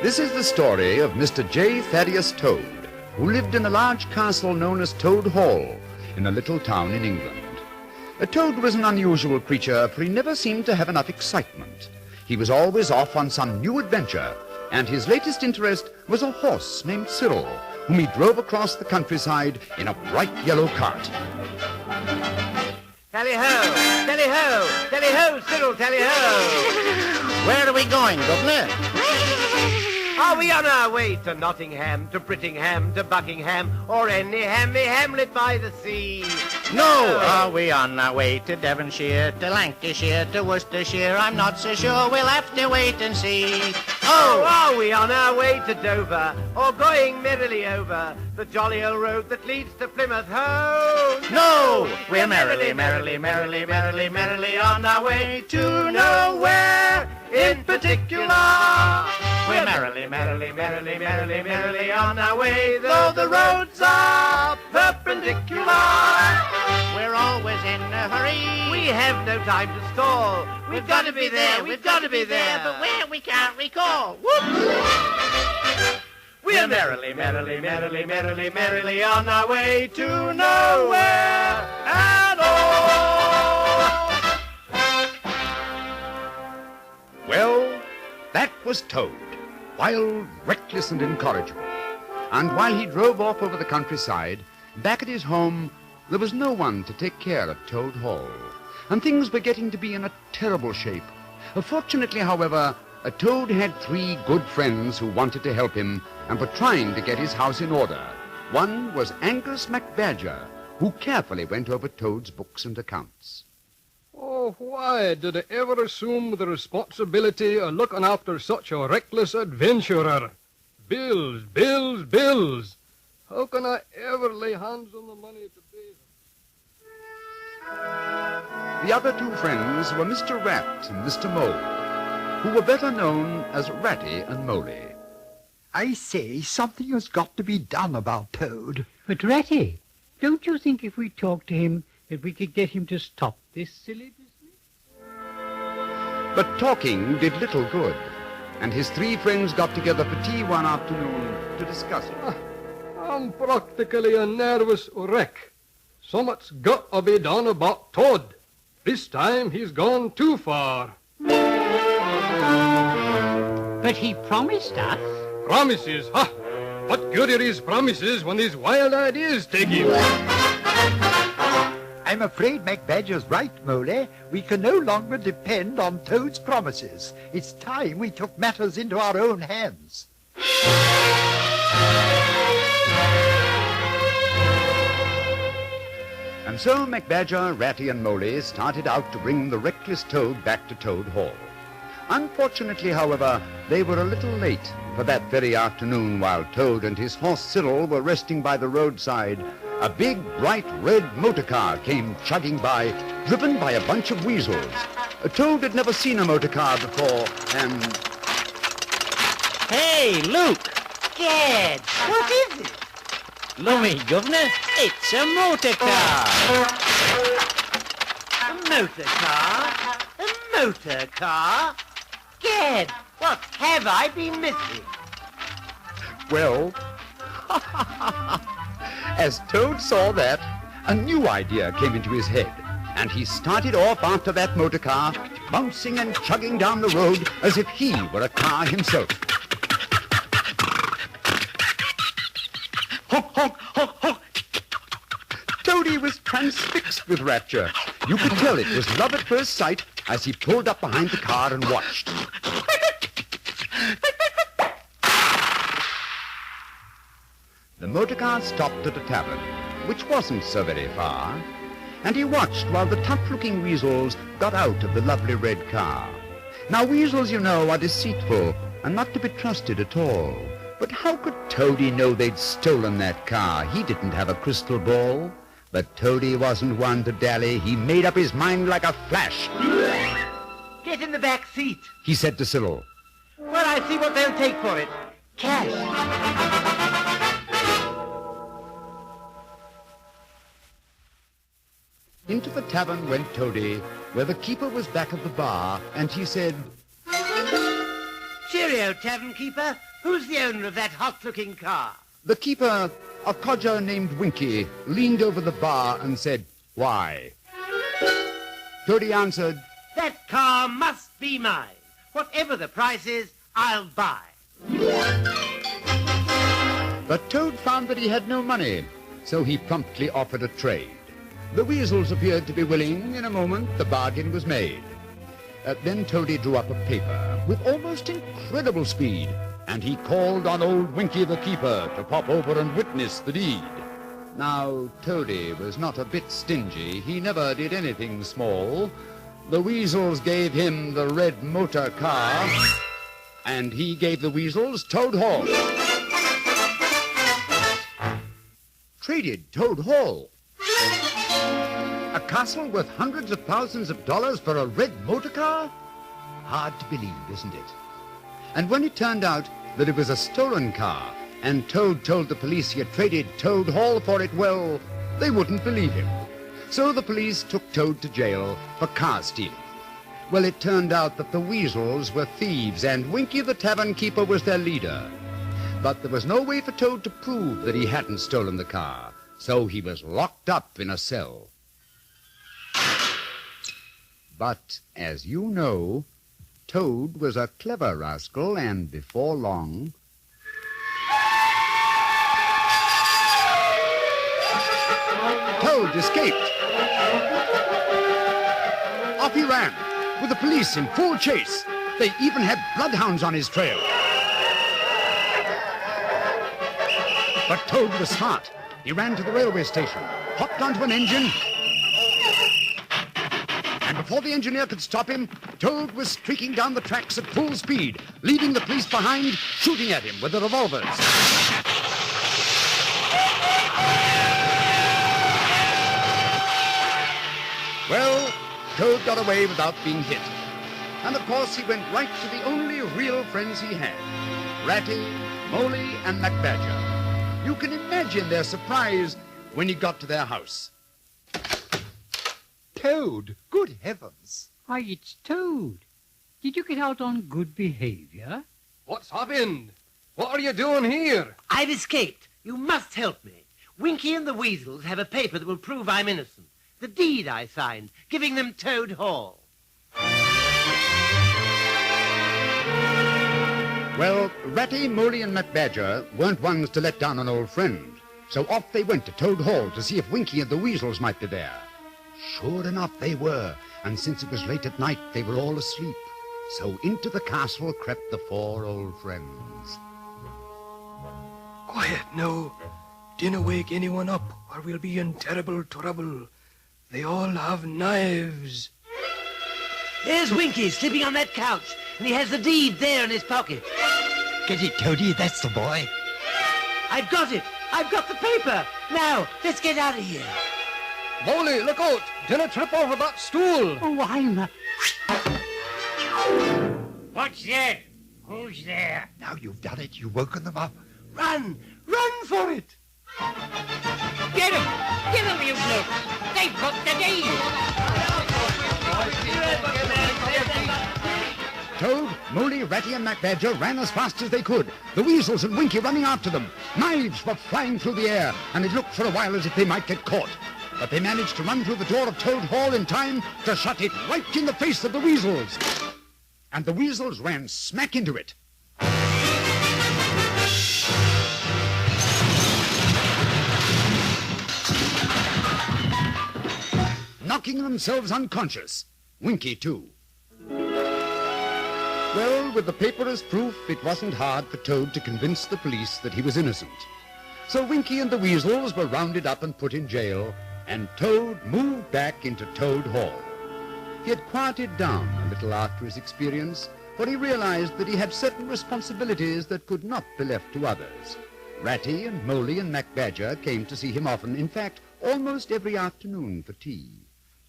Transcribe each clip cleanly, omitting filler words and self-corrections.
This is the story of Mr. J. Thaddeus Toad, who lived in a large castle known as Toad Hall in a little town in England. A toad was an unusual creature, for he never seemed to have enough excitement. He was always off on some new adventure, and his latest interest was a horse named Cyril, whom he drove across the countryside in a bright yellow cart. Tally-ho! Tally-ho! Tally-ho, Cyril, tally-ho! Where are we going, Governor? Are we on our way to Nottingham, to Brittingham, to Buckingham, or any hammy hamlet by the sea? No, are we on our way to Devonshire, to Lancashire, to Worcestershire? I'm not so sure, we'll have to wait and see. Oh, are we on our way to Dover, or going merrily over the jolly old road that leads to Plymouth Hoe? No, we're merrily on our way to nowhere in particular. We're merrily on our way, though the roads are perpendicular. We're always in a hurry. We have no time to stall. We've got to be there, but where we can't recall. Whoops! We're merrily on our way to nowhere at all. Well, that was Toad, wild, reckless, and incorrigible. And while he drove off over the countryside, back at his home, there was no one to take care of Toad Hall, and things were getting to be in a terrible shape. Fortunately, however, a Toad had 3 good friends who wanted to help him and were trying to get his house in order. One was Angus MacBadger, who carefully went over Toad's books and accounts. Oh, why did I ever assume the responsibility of looking after such a reckless adventurer? Bills, bills, bills. How can I ever lay hands on the money to pay them? The other 2 friends were Mr. Rat and Mr. Mole, who were better known as Ratty and Moley. I say, something has got to be done about Toad. But, Ratty, don't you think if we talked to him that we could get him to stop this silly business? But talking did little good, and his 3 friends got together for tea one afternoon to discuss it. I'm practically a nervous wreck. Something's got to be done about Toad. This time he's gone too far. But he promised us. Promises, huh? What good are his promises when his wild ideas take him? I'm afraid MacBadger's right, Moley. We can no longer depend on Toad's promises. It's time we took matters into our own hands. And so MacBadger, Ratty, and Moley started out to bring the reckless Toad back to Toad Hall. Unfortunately, however, they were a little late, for that very afternoon, while Toad and his horse Cyril were resting by the roadside, a big, bright red motor car came chugging by, driven by a bunch of weasels. Toad had never seen a motor car before, and... Hey, look! Gad, what is it? Lummy, Governor, it's a motor car. A motor car? A motor car? Gad, what have I been missing? well... As Toad saw that, a new idea came into his head, and he started off after that motor car, bouncing and chugging down the road as if he were a car himself. Honk, honk, honk, honk. Toady was transfixed with rapture. You could tell it was love at first sight as he pulled up behind the car and watched. The motor car stopped at a tavern, which wasn't so very far, and he watched while the tough-looking weasels got out of the lovely red car. Now, weasels, you know, are deceitful and not to be trusted at all. But how could Toady know they'd stolen that car? He didn't have a crystal ball. But Toady wasn't one to dally. He made up his mind like a flash. Get in the back seat. He said to Cyril. Well, I see what they'll take for it. Cash. Into the tavern went Toady, where the keeper was back of the bar, and he said, Cheerio, tavern keeper. Who's the owner of that hot-looking car? The keeper, a codger named Winky, leaned over the bar and said, "Why?" Toady answered, That car must be mine. Whatever the price is, I'll buy. But Toad found that he had no money, so he promptly offered a trade. The weasels appeared to be willing. In a moment, the bargain was made. Then Toady drew up a paper with almost incredible speed, and he called on old Winky the keeper to pop over and witness the deed. Now, Toady was not a bit stingy. He never did anything small. The weasels gave him the red motor car, and he gave the weasels Toad Hall. Traded Toad Hall. A castle worth hundreds of thousands of dollars for a red motor car? Hard to believe, isn't it? And when it turned out that it was a stolen car, and Toad told the police he had traded Toad Hall for it, well, they wouldn't believe him. So the police took Toad to jail for car stealing. Well, it turned out that the weasels were thieves, and Winky the tavern keeper was their leader. But there was no way for Toad to prove that he hadn't stolen the car, so he was locked up in a cell. But, as you know, Toad was a clever rascal, and before long... Toad escaped. Off he ran, with the police in full chase. They even had bloodhounds on his trail. But Toad was smart. He ran to the railway station, hopped onto an engine, and before the engineer could stop him, Toad was streaking down the tracks at full speed, leaving the police behind, shooting at him with their revolvers. Well, Toad got away without being hit. And of course he went right to the only real friends he had, Ratty, Moley, and MacBadger. You can imagine their surprise when he got to their house. Toad, good heavens. Why, it's Toad. Did you get out on good behavior? What's happened? What are you doing here? I've escaped. You must help me. Winky and the weasels have a paper that will prove I'm innocent. The deed I signed, giving them Toad Hall. Well, Ratty, Moley, and MacBadger weren't ones to let down an old friend. So off they went to Toad Hall to see if Winky and the weasels might be there. Sure enough, they were, and since it was late at night, they were all asleep. So into the castle crept the four old friends. Quiet now. Dinna wake anyone up, or we'll be in terrible trouble. They all have knives. There's Winky sleeping on that couch, and he has the deed there in his pocket. Get it, Toady, that's the boy. I've got it. I've got the paper. Now, let's get out of here. Moley, look out! Dinna trip over that stool! Oh, I'm a... What's that? Who's there? Now you've done it, you've woken them up. Run! Run for it! Get him! Get him, you blokes! They've got the deed! Toad, Moley, Ratty, and MacBadger ran as fast as they could, the weasels and Winky running after them. Knives were flying through the air, and it looked for a while as if they might get caught. But they managed to run through the door of Toad Hall in time to shut it right in the face of the weasels. And the weasels ran smack into it. Knocking themselves unconscious. Winky, too. Well, with the paper as proof, it wasn't hard for Toad to convince the police that he was innocent. So Winky and the weasels were rounded up and put in jail, and Toad moved back into Toad Hall. He had quieted down a little after his experience, for he realized that he had certain responsibilities that could not be left to others. Ratty and Moley and MacBadger came to see him often, in fact, almost every afternoon for tea.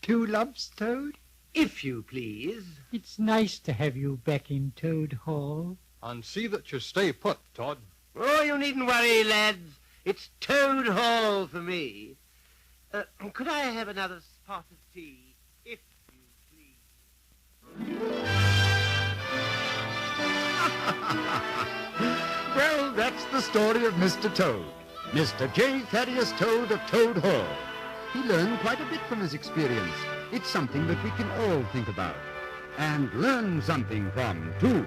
2 lumps, Toad? If you please. It's nice to have you back in Toad Hall. And see that you stay put, Todd. Oh, you needn't worry, lads. It's Toad Hall for me. Could I have another pot of tea, if you please? story of Mr. Toad, Mr. J. Thaddeus Toad of Toad Hall. He learned quite a bit from his experience. It's something that we can all think about and learn something from, too.